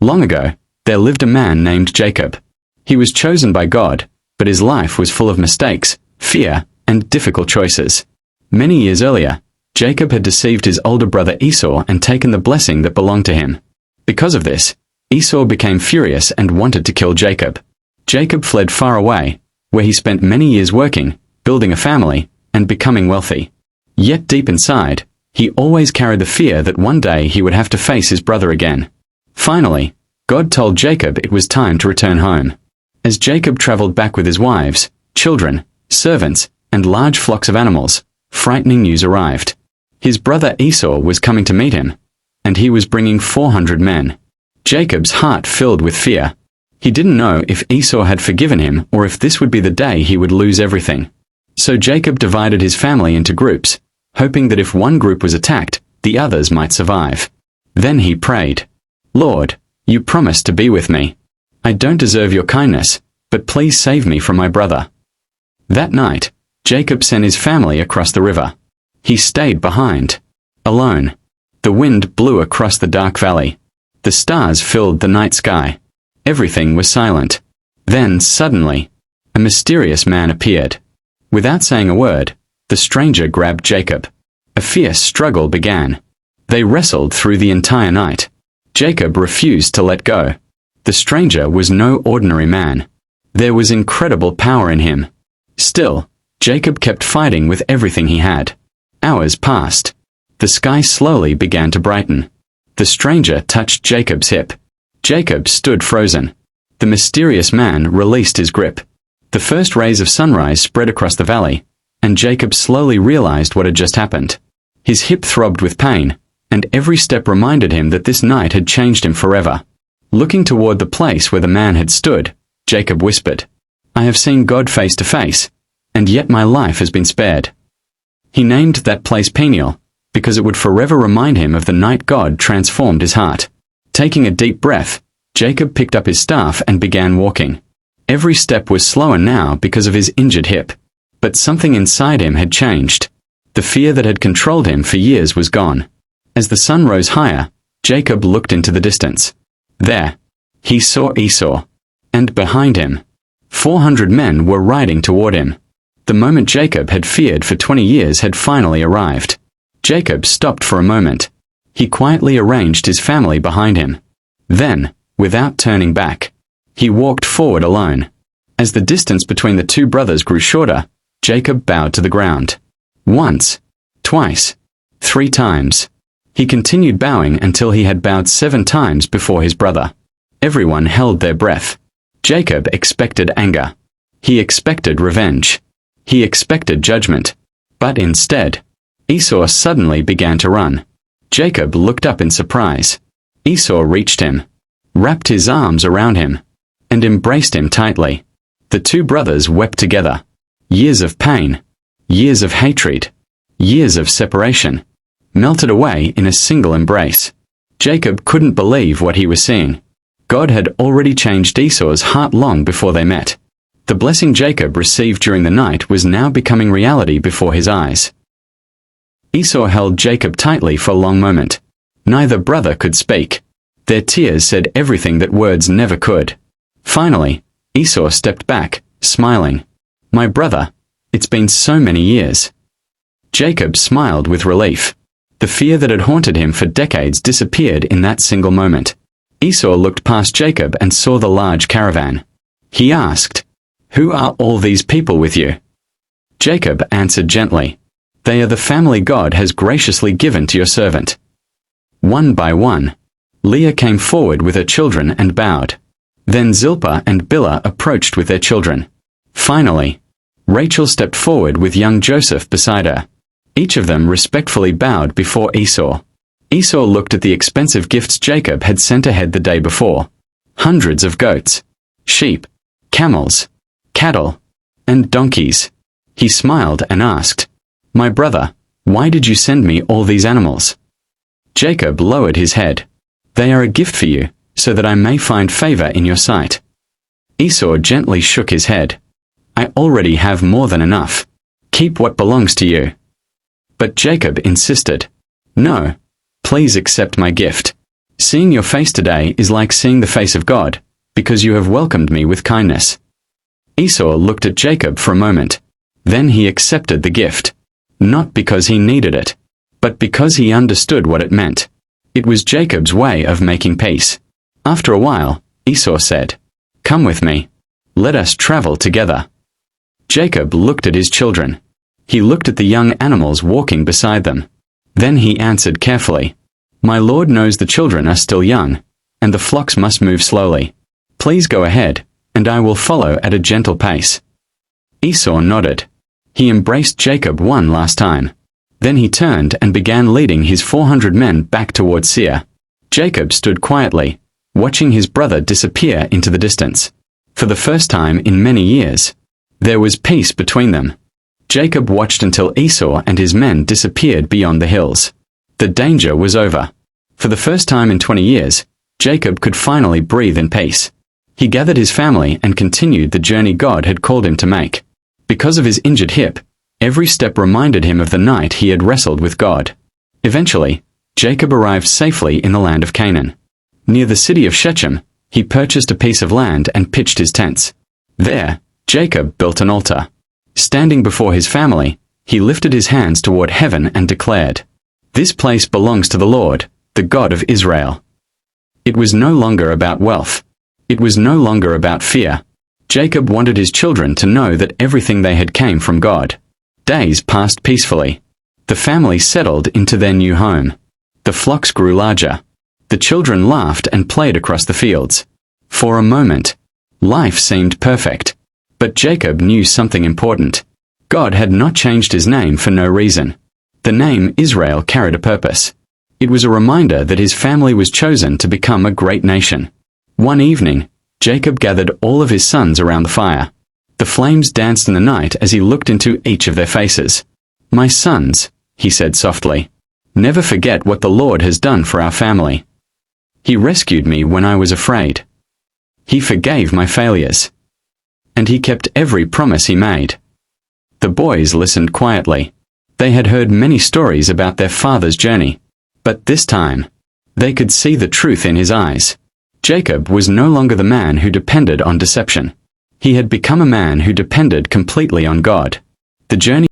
Long ago, there lived a man named Jacob. He was chosen by God, but his life was full of mistakes, fear, and difficult choices. Many years earlier, Jacob had deceived his older brother Esau and taken the blessing that belonged to him. Because of this, Esau became furious and wanted to kill Jacob. Jacob fled far away, where he spent many years working, building a family, and becoming wealthy. Yet deep inside, he always carried the fear that one day he would have to face his brother again. Finally, God told Jacob it was time to return home. As Jacob traveled back with his wives, children, servants, and large flocks of animals, frightening news arrived. His brother Esau was coming to meet him, and he was bringing 400 men. Jacob's heart filled with fear. He didn't know if Esau had forgiven him or if this would be the day he would lose everything. So Jacob divided his family into groups, hoping that if one group was attacked, the others might survive. Then he prayed, "Lord, you promised to be with me. I don't deserve your kindness, but please save me from my brother." That night, Jacob sent his family across the river. He stayed behind, alone. The wind blew across the dark valley. The stars filled the night sky. Everything was silent. Then, suddenly, a mysterious man appeared. Without saying a word, the stranger grabbed Jacob. A fierce struggle began. They wrestled through the entire night. Jacob refused to let go. The stranger was no ordinary man. There was incredible power in him. Still, Jacob kept fighting with everything he had. Hours passed. The sky slowly began to brighten. The stranger touched Jacob's hip. Jacob stood frozen. The mysterious man released his grip. The first rays of sunrise spread across the valley, and Jacob slowly realized what had just happened. His hip throbbed with pain, and every step reminded him that this night had changed him forever. Looking toward the place where the man had stood, Jacob whispered, "I have seen God face to face, and yet my life has been spared." He named that place Peniel, because it would forever remind him of the night God transformed his heart. Taking a deep breath, Jacob picked up his staff and began walking. Every step was slower now because of his injured hip. But something inside him had changed. The fear that had controlled him for years was gone. As the sun rose higher, Jacob looked into the distance. There, he saw Esau. And behind him, 400 men were riding toward him. The moment Jacob had feared for 20 years had finally arrived. Jacob stopped for a moment. He quietly arranged his family behind him. Then, without turning back, he walked forward alone. As the distance between the two brothers grew shorter, Jacob bowed to the ground. Once, twice, 3 times. He continued bowing until he had bowed 7 times before his brother. Everyone held their breath. Jacob expected anger. He expected revenge. He expected judgment. But instead, Esau suddenly began to run. Jacob looked up in surprise. Esau reached him, wrapped his arms around him, and embraced him tightly. The two brothers wept together. Years of pain, years of hatred, years of separation, melted away in a single embrace. Jacob couldn't believe what he was seeing. God had already changed Esau's heart long before they met. The blessing Jacob received during the night was now becoming reality before his eyes. Esau held Jacob tightly for a long moment. Neither brother could speak. Their tears said everything that words never could. Finally, Esau stepped back, smiling. "My brother, it's been so many years." Jacob smiled with relief. The fear that had haunted him for decades disappeared in that single moment. Esau looked past Jacob and saw the large caravan. He asked, "Who are all these people with you?" Jacob answered gently, "They are the family God has graciously given to your servant." One by one, Leah came forward with her children and bowed. Then Zilpah and Bilhah approached with their children. Finally, Rachel stepped forward with young Joseph beside her. Each of them respectfully bowed before Esau. Esau looked at the expensive gifts Jacob had sent ahead the day before. Hundreds of goats, sheep, camels, cattle, and donkeys. He smiled and asked, "My brother, why did you send me all these animals?" Jacob lowered his head. "They are a gift for you, so that I may find favor in your sight." Esau gently shook his head. "I already have more than enough. Keep what belongs to you." But Jacob insisted, "No, please accept my gift. Seeing your face today is like seeing the face of God, because you have welcomed me with kindness." Esau looked at Jacob for a moment. Then he accepted the gift. Not because he needed it, but because he understood what it meant. It was Jacob's way of making peace. After a while, Esau said, "Come with me. Let us travel together." Jacob looked at his children. He looked at the young animals walking beside them. Then he answered carefully, "My Lord knows the children are still young, and the flocks must move slowly. Please go ahead, and I will follow at a gentle pace." Esau nodded. He embraced Jacob one last time. Then he turned and began leading his 400 men back toward Seir. Jacob stood quietly, watching his brother disappear into the distance. For the first time in many years, there was peace between them. Jacob watched until Esau and his men disappeared beyond the hills. The danger was over. For the first time in 20 years, Jacob could finally breathe in peace. He gathered his family and continued the journey God had called him to make. Because of his injured hip, every step reminded him of the night he had wrestled with God. Eventually, Jacob arrived safely in the land of Canaan. Near the city of Shechem, he purchased a piece of land and pitched his tents. There, Jacob built an altar. Standing before his family, he lifted his hands toward heaven and declared, "This place belongs to the Lord, the God of Israel." It was no longer about wealth. It was no longer about fear. Jacob wanted his children to know that everything they had came from God. Days passed peacefully. The family settled into their new home. The flocks grew larger. The children laughed and played across the fields. For a moment, life seemed perfect. But Jacob knew something important. God had not changed his name for no reason. The name Israel carried a purpose. It was a reminder that his family was chosen to become a great nation. One evening, Jacob gathered all of his sons around the fire. The flames danced in the night as he looked into each of their faces. "My sons," he said softly, "never forget what the Lord has done for our family. He rescued me when I was afraid. He forgave my failures. And he kept every promise he made." The boys listened quietly. They had heard many stories about their father's journey. But this time, they could see the truth in his eyes. Jacob was no longer the man who depended on deception. He had become a man who depended completely on God. The journey